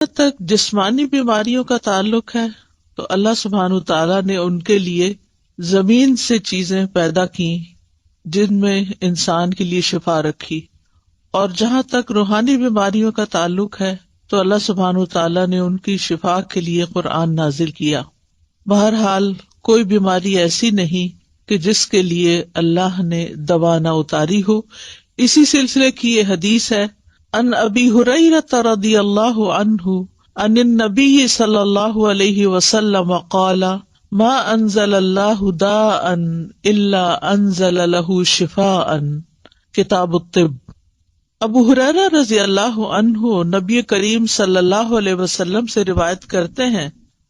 تک جسمانی بیماریوں کا تعلق ہے تو اللہ سبحانہ تعالیٰ نے ان کے لیے زمین سے چیزیں پیدا کی جن میں انسان کے لیے شفا رکھی، اور جہاں تک روحانی بیماریوں کا تعلق ہے تو اللہ سبحانہ تعالیٰ نے ان کی شفا کے لیے قرآن نازل کیا۔ بہرحال کوئی بیماری ایسی نہیں کہ جس کے لیے اللہ نے دوا نہ اتاری ہو۔ اسی سلسلے کی یہ حدیث ہے، ان ابی ہریرہ رضی اللہ عنہ عن النبی صلی اللہ علیہ وسلم قال ما انزل اللہ داء الا انزل له شفاء، کتاب الطب۔ ابو ہریرہ رضی اللہ عنہ نبی کریم صلی اللہ علیہ وسلم سے روایت کرتے ہیں،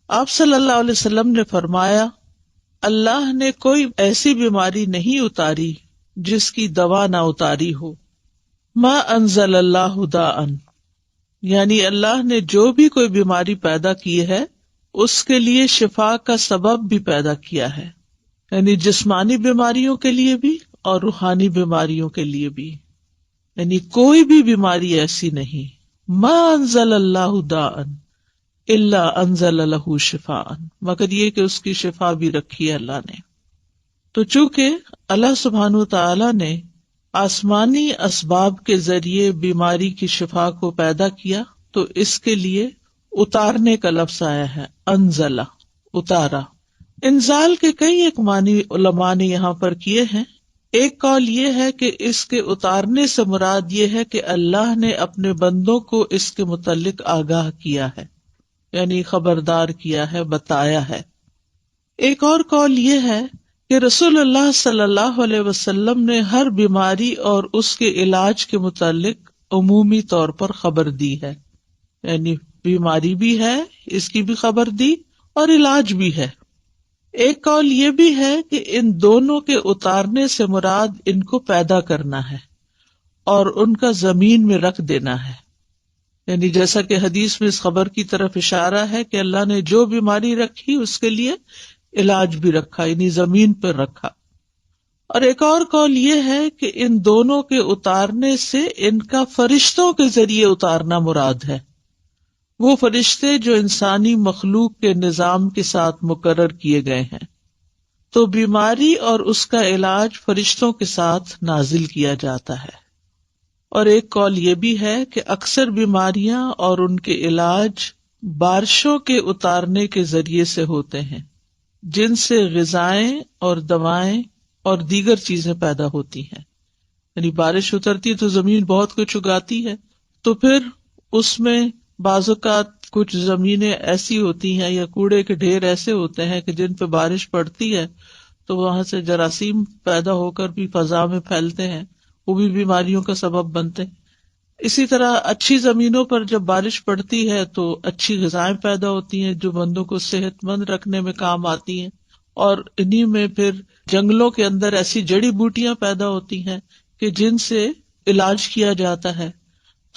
آپ صلی اللہ علیہ وسلم نے فرمایا، اللہ نے کوئی ایسی بیماری نہیں اتاری جس کی دوا نہ اتاری ہو۔ ما انزل اللہ داء، یعنی اللہ نے جو بھی کوئی بیماری پیدا کی ہے اس کے لیے شفا کا سبب بھی پیدا کیا ہے، یعنی جسمانی بیماریوں کے لیے بھی اور روحانی بیماریوں کے لیے بھی، یعنی کوئی بھی بیماری ایسی نہیں۔ ما انزل اللہ داء الا انزل له شفاء، مگر یہ کہ اس کی شفا بھی رکھی ہے اللہ نے۔ تو چونکہ اللہ سبحانہ تعالی نے آسمانی اسباب کے ذریعے بیماری کی شفا کو پیدا کیا تو اس کے لیے اتارنے کا لفظ آیا ہے، انزلہ، اتارا۔ انزال کے کئی ایک معنی علماء نے یہاں پر کیے ہیں۔ ایک قول یہ ہے کہ اس کے اتارنے سے مراد یہ ہے کہ اللہ نے اپنے بندوں کو اس کے متعلق آگاہ کیا ہے، یعنی خبردار کیا ہے، بتایا ہے۔ ایک اور قول یہ ہے کہ رسول اللہ صلی اللہ علیہ وسلم نے ہر بیماری اور اس کے علاج کے متعلق عمومی طور پر خبر دی ہے، یعنی بیماری بھی ہے، اس کی بھی خبر دی، اور علاج بھی ہے۔ ایک قول یہ بھی ہے کہ ان دونوں کے اتارنے سے مراد ان کو پیدا کرنا ہے اور ان کا زمین میں رکھ دینا ہے، یعنی جیسا کہ حدیث میں اس خبر کی طرف اشارہ ہے کہ اللہ نے جو بیماری رکھی اس کے لیے علاج بھی رکھا، یعنی زمین پر رکھا۔ اور ایک اور قول یہ ہے کہ ان دونوں کے اتارنے سے ان کا فرشتوں کے ذریعے اتارنا مراد ہے، وہ فرشتے جو انسانی مخلوق کے نظام کے ساتھ مقرر کیے گئے ہیں، تو بیماری اور اس کا علاج فرشتوں کے ساتھ نازل کیا جاتا ہے۔ اور ایک قول یہ بھی ہے کہ اکثر بیماریاں اور ان کے علاج بارشوں کے اتارنے کے ذریعے سے ہوتے ہیں، جن سے غذائیں اور دوائیں اور دیگر چیزیں پیدا ہوتی ہیں، یعنی بارش اترتی تو زمین بہت کچھ اگاتی ہے، تو پھر اس میں بعض اوقات کچھ زمینیں ایسی ہوتی ہیں یا کوڑے کے ڈھیر ایسے ہوتے ہیں کہ جن پہ بارش پڑتی ہے تو وہاں سے جراثیم پیدا ہو کر بھی فضا میں پھیلتے ہیں، وہ بھی بیماریوں کا سبب بنتے ہیں۔ اسی طرح اچھی زمینوں پر جب بارش پڑتی ہے تو اچھی غذائیں پیدا ہوتی ہیں جو بندوں کو صحت مند رکھنے میں کام آتی ہیں، اور انہی میں پھر جنگلوں کے اندر ایسی جڑی بوٹیاں پیدا ہوتی ہیں کہ جن سے علاج کیا جاتا ہے۔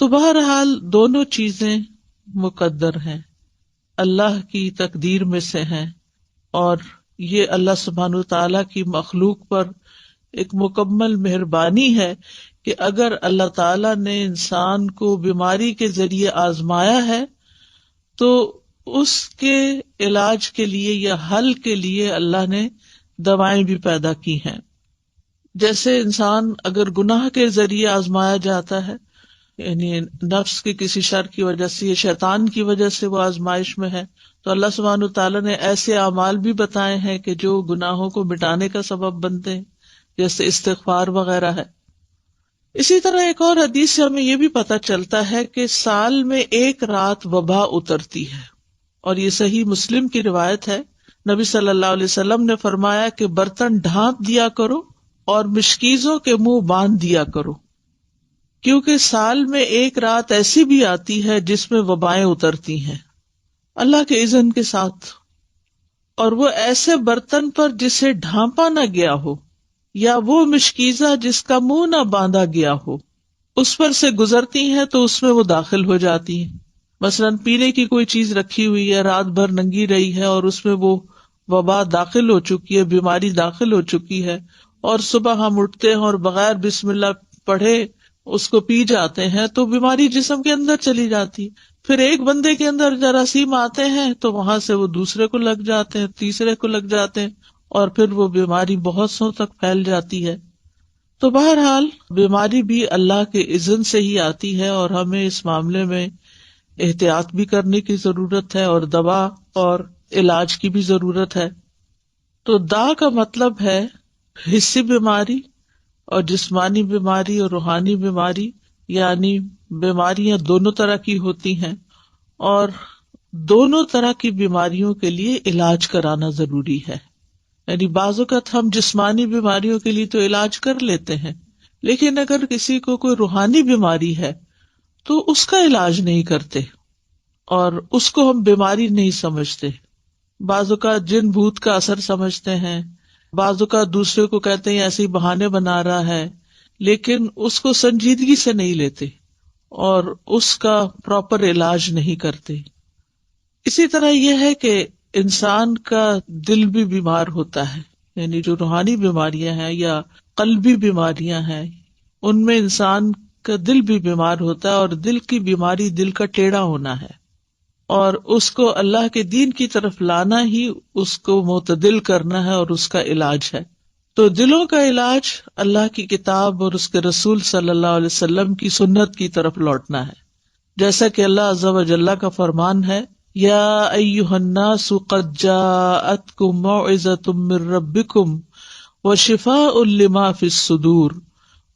تو بہرحال دونوں چیزیں مقدر ہیں، اللہ کی تقدیر میں سے ہیں، اور یہ اللہ سبحانہ تعالیٰ کی مخلوق پر ایک مکمل مہربانی ہے کہ اگر اللہ تعالیٰ نے انسان کو بیماری کے ذریعے آزمایا ہے تو اس کے علاج کے لیے یا حل کے لیے اللہ نے دوائیں بھی پیدا کی ہیں۔ جیسے انسان اگر گناہ کے ذریعے آزمایا جاتا ہے، یعنی نفس کے کسی شر کی وجہ سے یا شیطان کی وجہ سے وہ آزمائش میں ہے، تو اللہ سبحانہ تعالیٰ نے ایسے اعمال بھی بتائے ہیں کہ جو گناہوں کو مٹانے کا سبب بنتے ہیں، جیسے استغفار وغیرہ ہے۔ اسی طرح ایک اور حدیث سے ہمیں یہ بھی پتہ چلتا ہے کہ سال میں ایک رات وبا اترتی ہے، اور یہ صحیح مسلم کی روایت ہے۔ نبی صلی اللہ علیہ وسلم نے فرمایا کہ برتن ڈھانپ دیا کرو اور مشکیزوں کے منہ باندھ دیا کرو، کیونکہ سال میں ایک رات ایسی بھی آتی ہے جس میں وبائیں اترتی ہیں اللہ کے اذن کے ساتھ، اور وہ ایسے برتن پر جسے ڈھانپا نہ گیا ہو یا وہ مشکیزہ جس کا منہ نہ باندھا گیا ہو اس پر سے گزرتی ہیں تو اس میں وہ داخل ہو جاتی ہیں۔ مثلاً پینے کی کوئی چیز رکھی ہوئی ہے، رات بھر ننگی رہی ہے اور اس میں وہ وبا داخل ہو چکی ہے، بیماری داخل ہو چکی ہے، اور صبح ہم اٹھتے ہیں اور بغیر بسم اللہ پڑھے اس کو پی جاتے ہیں تو بیماری جسم کے اندر چلی جاتی، پھر ایک بندے کے اندر جراثیم آتے ہیں تو وہاں سے وہ دوسرے کو لگ جاتے ہیں، تیسرے کو لگ جاتے ہیں، اور پھر وہ بیماری بہت سو تک پھیل جاتی ہے۔ تو بہرحال بیماری بھی اللہ کے اذن سے ہی آتی ہے، اور ہمیں اس معاملے میں احتیاط بھی کرنے کی ضرورت ہے، اور دوا اور علاج کی بھی ضرورت ہے۔ تو دا کا مطلب ہے حسی بیماری اور جسمانی بیماری اور روحانی بیماری، یعنی بیماریاں دونوں طرح کی ہوتی ہیں، اور دونوں طرح کی بیماریوں کے لیے علاج کرانا ضروری ہے۔ یعنی بعض اوقات ہم جسمانی بیماریوں کے لیے تو علاج کر لیتے ہیں، لیکن اگر کسی کو کوئی روحانی بیماری ہے تو اس کا علاج نہیں کرتے، اور اس کو ہم بیماری نہیں سمجھتے۔ بعض اوقات جن بھوت کا اثر سمجھتے ہیں، بعض اوقات دوسرے کو کہتے ہیں ایسے ہی بہانے بنا رہا ہے، لیکن اس کو سنجیدگی سے نہیں لیتے اور اس کا پراپر علاج نہیں کرتے۔ اسی طرح یہ ہے کہ انسان کا دل بھی بیمار ہوتا ہے، یعنی جو روحانی بیماریاں ہیں یا قلبی بیماریاں ہیں، ان میں انسان کا دل بھی بیمار ہوتا ہے، اور دل کی بیماری دل کا ٹیڑھا ہونا ہے، اور اس کو اللہ کے دین کی طرف لانا ہی اس کو معتدل کرنا ہے اور اس کا علاج ہے۔ تو دلوں کا علاج اللہ کی کتاب اور اس کے رسول صلی اللہ علیہ وسلم کی سنت کی طرف لوٹنا ہے، جیسا کہ اللہ عز و جل کا فرمان ہے، یا ایھا الناس قد جاءتکم موعظۃ من ربکم وشفاء لما فی الصدور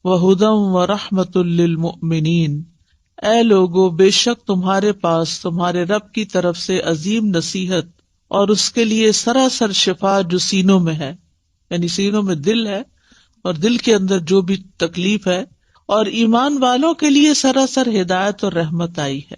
وہدی ورحمۃ للمؤمنین۔ اے لوگو، بے شک تمہارے پاس تمہارے رب کی طرف سے عظیم نصیحت اور اس کے لیے سراسر شفا جو سینوں میں ہے، یعنی سینوں میں دل ہے اور دل کے اندر جو بھی تکلیف ہے، اور ایمان والوں کے لیے سراسر ہدایت اور رحمت آئی ہے۔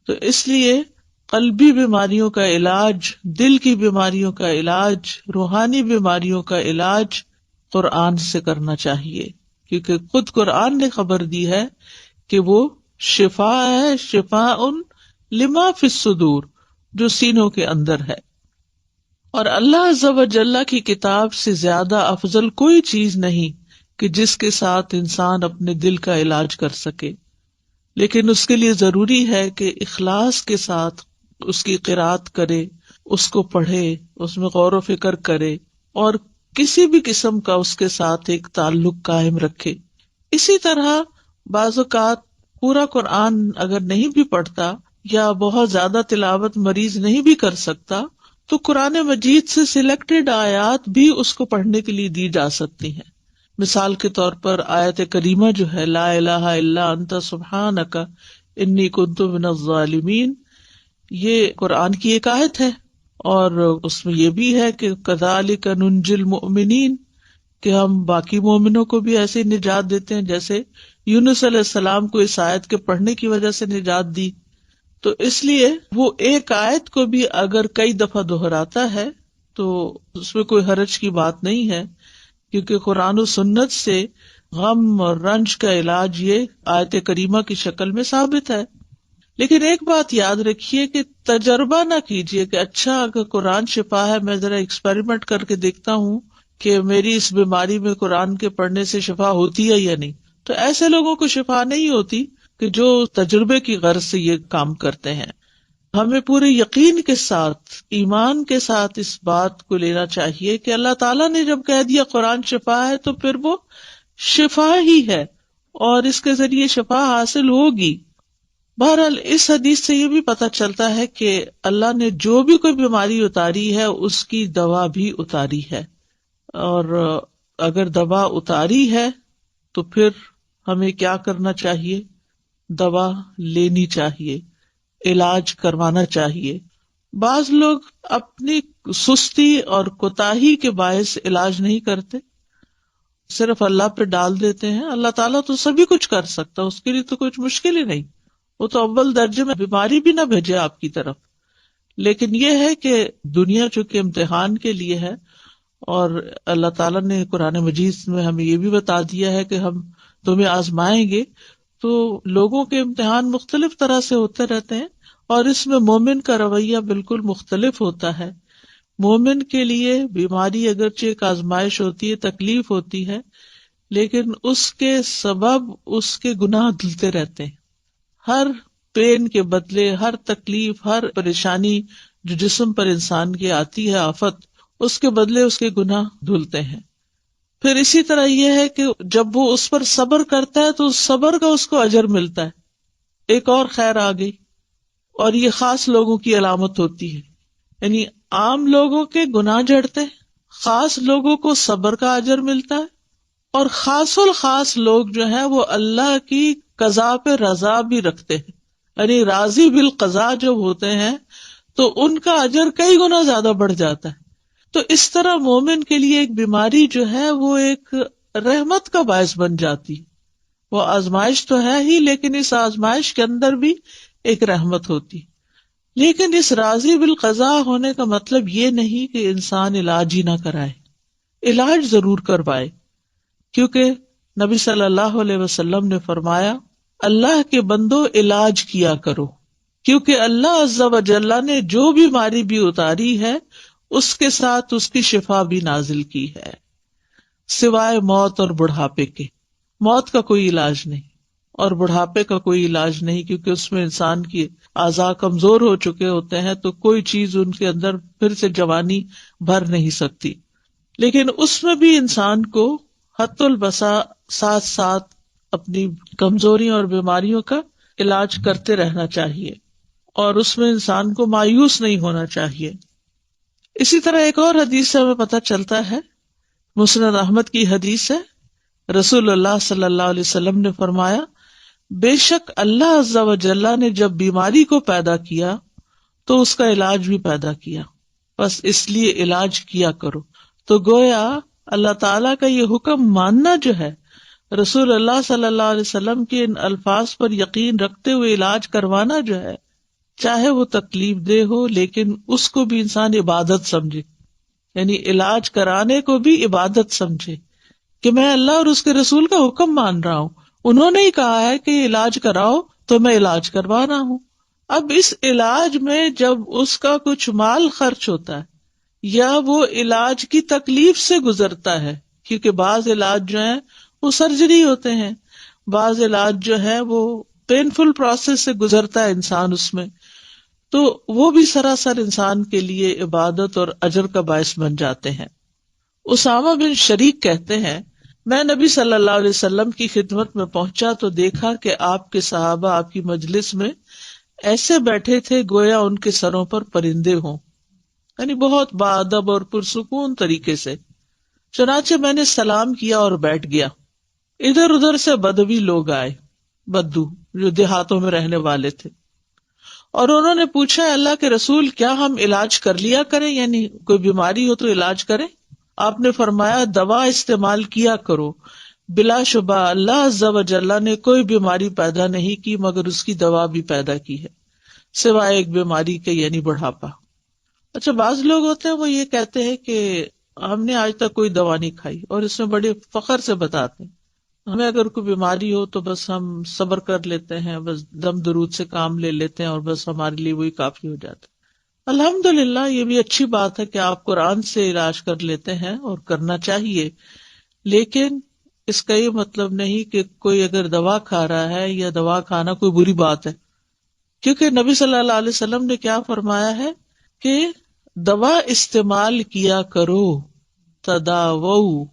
تو اس لیے قلبی بیماریوں کا علاج، دل کی بیماریوں کا علاج، روحانی بیماریوں کا علاج قرآن سے کرنا چاہیے، کیونکہ خود قرآن نے خبر دی ہے کہ وہ شفا ہے، شفاء لما فی الصدور، جو سینوں کے اندر ہے۔ اور اللہ عز و جل کی کتاب سے زیادہ افضل کوئی چیز نہیں کہ جس کے ساتھ انسان اپنے دل کا علاج کر سکے، لیکن اس کے لیے ضروری ہے کہ اخلاص کے ساتھ اس کی قرأت کرے، اس کو پڑھے، اس میں غور و فکر کرے، اور کسی بھی قسم کا اس کے ساتھ ایک تعلق قائم رکھے۔ اسی طرح بعض اوقات پورا قرآن اگر نہیں بھی پڑھتا یا بہت زیادہ تلاوت مریض نہیں بھی کر سکتا، تو قرآن مجید سے سلیکٹڈ آیات بھی اس کو پڑھنے کے لیے دی جا سکتی ہیں۔ مثال کے طور پر آیت کریمہ جو ہے لا الہ الا انت سبحانک انی کنت من الظالمین، یہ قرآن کی ایک آیت ہے، اور اس میں یہ بھی ہے کہ کذالک ننجی المؤمنین، کہ ہم باقی مومنوں کو بھی ایسے نجات دیتے ہیں جیسے یونس علیہ السلام کو اس آیت کے پڑھنے کی وجہ سے نجات دی۔ تو اس لیے وہ ایک آیت کو بھی اگر کئی دفعہ دہراتا ہے تو اس میں کوئی حرج کی بات نہیں ہے، کیونکہ قرآن و سنت سے غم اور رنج کا علاج یہ آیت کریمہ کی شکل میں ثابت ہے۔ لیکن ایک بات یاد رکھیے کہ تجربہ نہ کیجیے کہ اچھا اگر قرآن شفا ہے، میں ذرا ایکسپیریمنٹ کر کے دیکھتا ہوں کہ میری اس بیماری میں قرآن کے پڑھنے سے شفا ہوتی ہے یا نہیں۔ تو ایسے لوگوں کو شفا نہیں ہوتی کہ جو تجربے کی غرض سے یہ کام کرتے ہیں۔ ہمیں پورے یقین کے ساتھ، ایمان کے ساتھ اس بات کو لینا چاہیے کہ اللہ تعالیٰ نے جب کہہ دیا قرآن شفا ہے تو پھر وہ شفا ہی ہے، اور اس کے ذریعے شفا حاصل ہوگی۔ بہرحال اس حدیث سے یہ بھی پتہ چلتا ہے کہ اللہ نے جو بھی کوئی بیماری اتاری ہے اس کی دوا بھی اتاری ہے، اور اگر دوا اتاری ہے تو پھر ہمیں کیا کرنا چاہیے؟ دوا لینی چاہیے، علاج کروانا چاہیے۔ بعض لوگ اپنی سستی اور کوتاہی کے باعث علاج نہیں کرتے، صرف اللہ پہ ڈال دیتے ہیں۔ اللہ تعالیٰ تو سبھی کچھ کر سکتا، اس کے لیے تو کچھ مشکل ہی نہیں، وہ تو اول درجے میں بیماری بھی نہ بھیجے آپ کی طرف۔ لیکن یہ ہے کہ دنیا چونکہ امتحان کے لیے ہے، اور اللہ تعالیٰ نے قرآن مجید میں ہمیں یہ بھی بتا دیا ہے کہ ہم تمہیں آزمائیں گے، تو لوگوں کے امتحان مختلف طرح سے ہوتے رہتے ہیں، اور اس میں مومن کا رویہ بالکل مختلف ہوتا ہے۔ مومن کے لیے بیماری اگرچہ ایک آزمائش ہوتی ہے، تکلیف ہوتی ہے، لیکن اس کے سبب اس کے گناہ دھلتے رہتے ہیں۔ ہر پین کے بدلے، ہر تکلیف، ہر پریشانی جو جسم پر انسان کی آتی ہے آفت، اس کے بدلے اس کے گناہ دھلتے ہیں۔ پھر اسی طرح یہ ہے کہ جب وہ اس پر صبر کرتا ہے تو اس صبر کا اس کو اجر ملتا ہے۔ ایک اور خیر آ گئی، اور یہ خاص لوگوں کی علامت ہوتی ہے، یعنی عام لوگوں کے گناہ جھڑتے ہیں، خاص لوگوں کو صبر کا اجر ملتا ہے، اور خاص الخاص لوگ جو ہیں وہ اللہ کی قضاء پہ رضا بھی رکھتے ہیں، یعنی راضی بالقضاء جب ہوتے ہیں تو ان کا اجر کئی گنا زیادہ بڑھ جاتا ہے۔ تو اس طرح مومن کے لیے ایک بیماری جو ہے وہ ایک رحمت کا باعث بن جاتی، وہ آزمائش تو ہے ہی، لیکن اس آزمائش کے اندر بھی ایک رحمت ہوتی۔ لیکن اس راضی بالقضاء ہونے کا مطلب یہ نہیں کہ انسان علاج ہی نہ کرائے، علاج ضرور کروائے، کیونکہ نبی صلی اللہ علیہ وسلم نے فرمایا اللہ کے بندو علاج کیا کرو، کیونکہ اللہ عز و جل نے جو بیماری بھی اتاری ہے اس کے ساتھ اس کی شفا بھی نازل کی ہے، سوائے موت اور بڑھاپے کے۔ موت کا کوئی علاج نہیں اور بڑھاپے کا کوئی علاج نہیں، کیونکہ اس میں انسان کی اعضاء کمزور ہو چکے ہوتے ہیں تو کوئی چیز ان کے اندر پھر سے جوانی بھر نہیں سکتی۔ لیکن اس میں بھی انسان کو حت البسا ساتھ ساتھ اپنی کمزوریوں اور بیماریوں کا علاج کرتے رہنا چاہیے، اور اس میں انسان کو مایوس نہیں ہونا چاہیے۔ اسی طرح ایک اور حدیث سے ہمیں پتہ چلتا ہے، مسند احمد کی حدیث ہے، رسول اللہ صلی اللہ علیہ وسلم نے فرمایا بے شک اللہ عز و جل نے جب بیماری کو پیدا کیا تو اس کا علاج بھی پیدا کیا، بس اس لیے علاج کیا کرو۔ تو گویا اللہ تعالیٰ کا یہ حکم ماننا جو ہے، رسول اللہ صلی اللہ علیہ وسلم کے ان الفاظ پر یقین رکھتے ہوئے علاج کروانا جو ہے، چاہے وہ تکلیف دہ ہو لیکن اس کو بھی انسان عبادت سمجھے، یعنی علاج کرانے کو بھی عبادت سمجھے کہ میں اللہ اور اس کے رسول کا حکم مان رہا ہوں، انہوں نے ہی کہا ہے کہ علاج کراؤ تو میں علاج کروا رہا ہوں۔ اب اس علاج میں جب اس کا کچھ مال خرچ ہوتا ہے یا وہ علاج کی تکلیف سے گزرتا ہے، کیونکہ بعض علاج جو ہیں وہ سرجری ہوتے ہیں، بعض علاج جو ہے وہ پینفل پروسیس سے گزرتا ہے انسان اس میں، تو وہ بھی سراسر انسان کے لیے عبادت اور اجر کا باعث بن جاتے ہیں۔ اسامہ بن شریک کہتے ہیں میں نبی صلی اللہ علیہ وسلم کی خدمت میں پہنچا تو دیکھا کہ آپ کے صحابہ آپ کی مجلس میں ایسے بیٹھے تھے گویا ان کے سروں پر پرندے ہوں، یعنی بہت باادب اور پرسکون طریقے سے۔ چنانچہ میں نے سلام کیا اور بیٹھ گیا۔ ادھر ادھر سے بدوی لوگ آئے، بدو جو دیہاتوں میں رہنے والے تھے، اور انہوں نے پوچھا اللہ کے رسول کیا ہم علاج کر لیا کریں، یعنی کوئی بیماری ہو تو علاج کریں؟ آپ نے فرمایا دوا استعمال کیا کرو، بلا شبہ اللہ عز و جل نے کوئی بیماری پیدا نہیں کی مگر اس کی دوا بھی پیدا کی ہے، سوائے ایک بیماری کے یعنی بڑھاپا۔ اچھا، بعض لوگ ہوتے ہیں وہ یہ کہتے ہیں کہ ہم نے آج تک کوئی دوا نہیں کھائی، اور اس میں بڑے فخر سے بتاتے ہیں ہمیں اگر کوئی بیماری ہو تو بس ہم صبر کر لیتے ہیں، بس دم درود سے کام لے لیتے ہیں اور بس ہمارے لیے وہی کافی ہو جاتا ہے۔ الحمدللہ یہ بھی اچھی بات ہے کہ آپ قرآن سے علاج کر لیتے ہیں اور کرنا چاہیے، لیکن اس کا یہ مطلب نہیں کہ کوئی اگر دوا کھا رہا ہے یا دوا کھانا کوئی بری بات ہے، کیونکہ نبی صلی اللہ علیہ وسلم نے کیا فرمایا ہے کہ دوا استعمال کیا کرو، تداوؤ،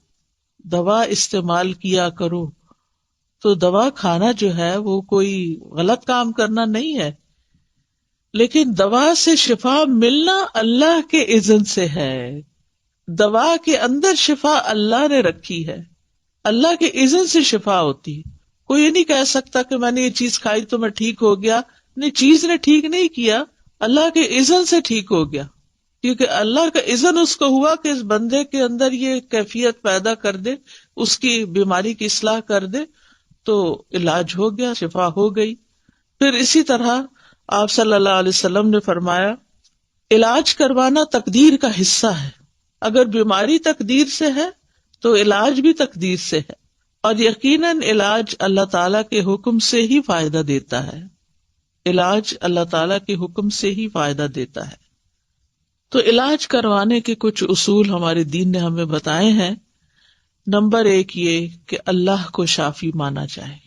دوا استعمال کیا کرو۔ تو دوا کھانا جو ہے وہ کوئی غلط کام کرنا نہیں ہے، لیکن دوا سے شفا ملنا اللہ کے اذن سے ہے۔ دوا کے اندر شفا اللہ نے رکھی ہے، اللہ کے اذن سے شفا ہوتی ہے۔ کوئی یہ نہیں کہہ سکتا کہ میں نے یہ چیز کھائی تو میں ٹھیک ہو گیا، نہیں، چیز نے ٹھیک نہیں کیا، اللہ کے اذن سے ٹھیک ہو گیا، کیونکہ اللہ کا اذن اس کو ہوا کہ اس بندے کے اندر یہ کیفیت پیدا کر دے، اس کی بیماری کی اصلاح کر دے، تو علاج ہو گیا، شفا ہو گئی۔ پھر اسی طرح آپ صلی اللہ علیہ وسلم نے فرمایا علاج کروانا تقدیر کا حصہ ہے، اگر بیماری تقدیر سے ہے تو علاج بھی تقدیر سے ہے، اور یقیناً علاج اللہ تعالیٰ کے حکم سے ہی فائدہ دیتا ہے، علاج اللہ تعالیٰ کے حکم سے ہی فائدہ دیتا ہے۔ تو علاج کروانے کے کچھ اصول ہمارے دین نے ہمیں بتائے ہیں۔ نمبر 1 یہ کہ اللہ کو شافی مانا جائے،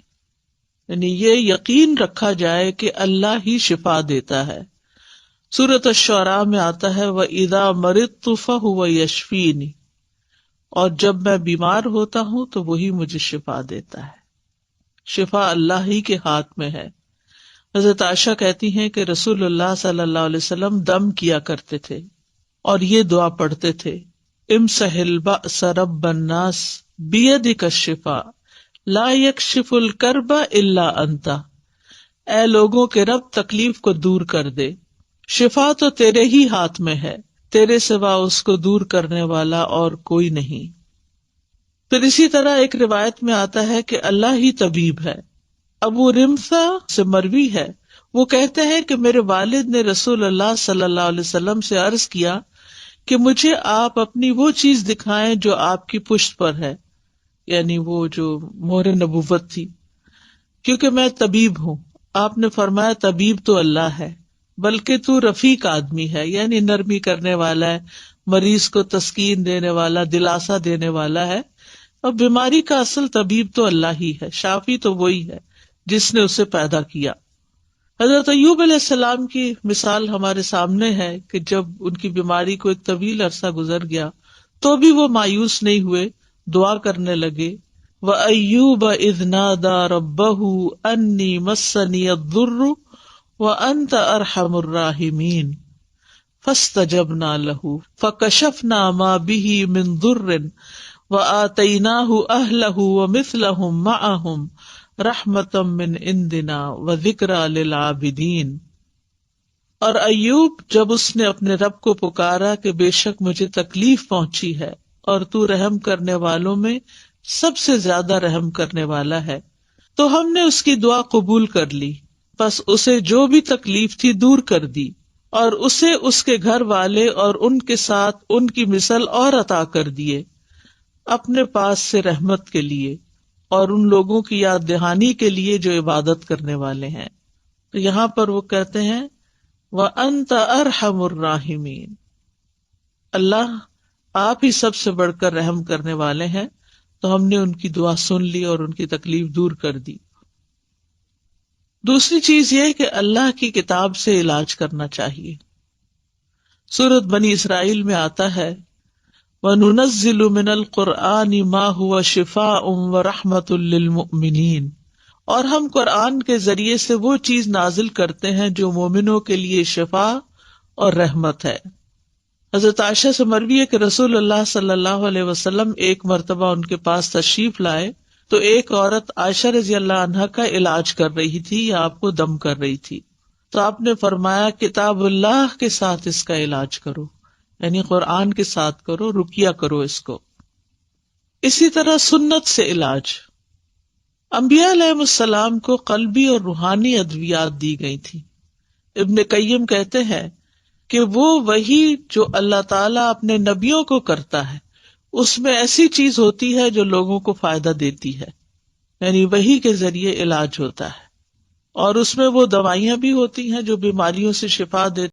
یعنی یہ یقین رکھا جائے کہ اللہ ہی شفا دیتا ہے. سورۃ الشعراء میں آتا ہے وَإِذَا مَرِضْتُ فَهُوَ يَشْفِينِ، اور جب میں بیمار ہوتا ہوں تو وہی مجھے شفا دیتا ہے. شفا اللہ ہی کے ہاتھ میں ہے. حضرت عائشہ کہتی ہیں کہ رسول اللہ صلی اللہ علیہ وسلم دم کیا کرتے تھے اور یہ دعا پڑھتے تھے امسح البأس رب الناس بیدک الشفاء لا یکشف الکرب الا انت. اے لوگوں کے رب، تکلیف کو دور کر دے، شفا تو تیرے ہی ہاتھ میں ہے، تیرے سوا اس کو دور کرنے والا اور کوئی نہیں. پھر اسی طرح ایک روایت میں آتا ہے کہ اللہ ہی طبیب ہے. ابو رمثا سے مروی ہے، وہ کہتے ہیں کہ میرے والد نے رسول اللہ صلی اللہ علیہ وسلم سے عرض کیا کہ مجھے آپ اپنی وہ چیز دکھائیں جو آپ کی پشت پر ہے، یعنی وہ جو مہر نبوت تھی، کیونکہ میں طبیب ہوں. آپ نے فرمایا طبیب تو اللہ ہے، بلکہ تو رفیق آدمی ہے، یعنی نرمی کرنے والا ہے، مریض کو تسکین دینے والا، دلاسا دینے والا ہے. اور بیماری کا اصل طبیب تو اللہ ہی ہے، شافی تو وہی ہے جس نے اسے پیدا کیا. حضرت ایوب علیہ السلام کی مثال ہمارے سامنے ہے کہ جب ان کی بیماری کو ایک طویل عرصہ گزر گیا تو بھی وہ مایوس نہیں ہوئے، دعا کرنے لگے. وَأَيُّوبَ إِذْ نَادَى رَبَّهُ أَنِّي مَسَّنِيَ الضُّرُّ وَأَنْتَ أَرْحَمُ الرَّاحِمِينَ فَاسْتَجَبْنَا لَهُ فَكَشَفْنَا مَا بِهِ مِنْ ضُرٍّ وَآتَيْنَاهُ أَهْلَهُ وَمِثْلَهُمْ مَعَهُمْ رَحْمَةً مِّنْ عِنْدِنَا وَذِكْرَىٰ لِلْعَابِدِينَ. اور ایوب جب اس نے اپنے رب کو پکارا کہ بے شک مجھے تکلیف پہنچی ہے اور تو رحم کرنے والوں میں سب سے زیادہ رحم کرنے والا ہے، تو ہم نے اس کی دعا قبول کر لی، پس اسے جو بھی تکلیف تھی دور کر دی، اور اسے اس کے گھر والے اور ان کے ساتھ ان کی مثل اور عطا کر دیے اپنے پاس سے رحمت کے لیے اور ان لوگوں کی یاد دہانی کے لیے جو عبادت کرنے والے ہیں. تو یہاں پر وہ کہتے ہیں وَأَنْتَ أَرْحَمُ الرَّاحِمِينَ، اللہ آپ ہی سب سے بڑھ کر رحم کرنے والے ہیں. تو ہم نے ان کی دعا سن لی اور ان کی تکلیف دور کر دی. دوسری چیز یہ کہ اللہ کی کتاب سے علاج کرنا چاہیے. سورۃ بنی اسرائیل میں آتا ہے وَنُنَزِّلُ مِنَ الْقُرْآنِ مَا هُوَ شِفَاءٌ وَرَحْمَةٌ لِّلْمُؤْمِنِينَ، اور ہم قرآن کے ذریعے سے وہ چیز نازل کرتے ہیں جو مومنوں کے لیے شفا اور رحمت ہے. حضرت عائشہ سے مروی ہے کہ رسول اللہ صلی اللہ علیہ وسلم ایک مرتبہ ان کے پاس تشریف لائے تو ایک عورت عائشہ رضی اللہ عنہا کا علاج کر رہی تھی یا آپ کو دم کر رہی تھی. تو آپ نے فرمایا کتاب اللہ کے ساتھ اس کا علاج کرو، یعنی قرآن کے ساتھ کرو، رقیہ کرو اس کو. اسی طرح سنت سے علاج. انبیاء علیہ السلام کو قلبی اور روحانی ادویات دی گئی تھی. ابن قیم کہتے ہیں کہ وہ وہی جو اللہ تعالیٰ اپنے نبیوں کو کرتا ہے اس میں ایسی چیز ہوتی ہے جو لوگوں کو فائدہ دیتی ہے، یعنی وہی کے ذریعے علاج ہوتا ہے، اور اس میں وہ دوائیاں بھی ہوتی ہیں جو بیماریوں سے شفا دیتی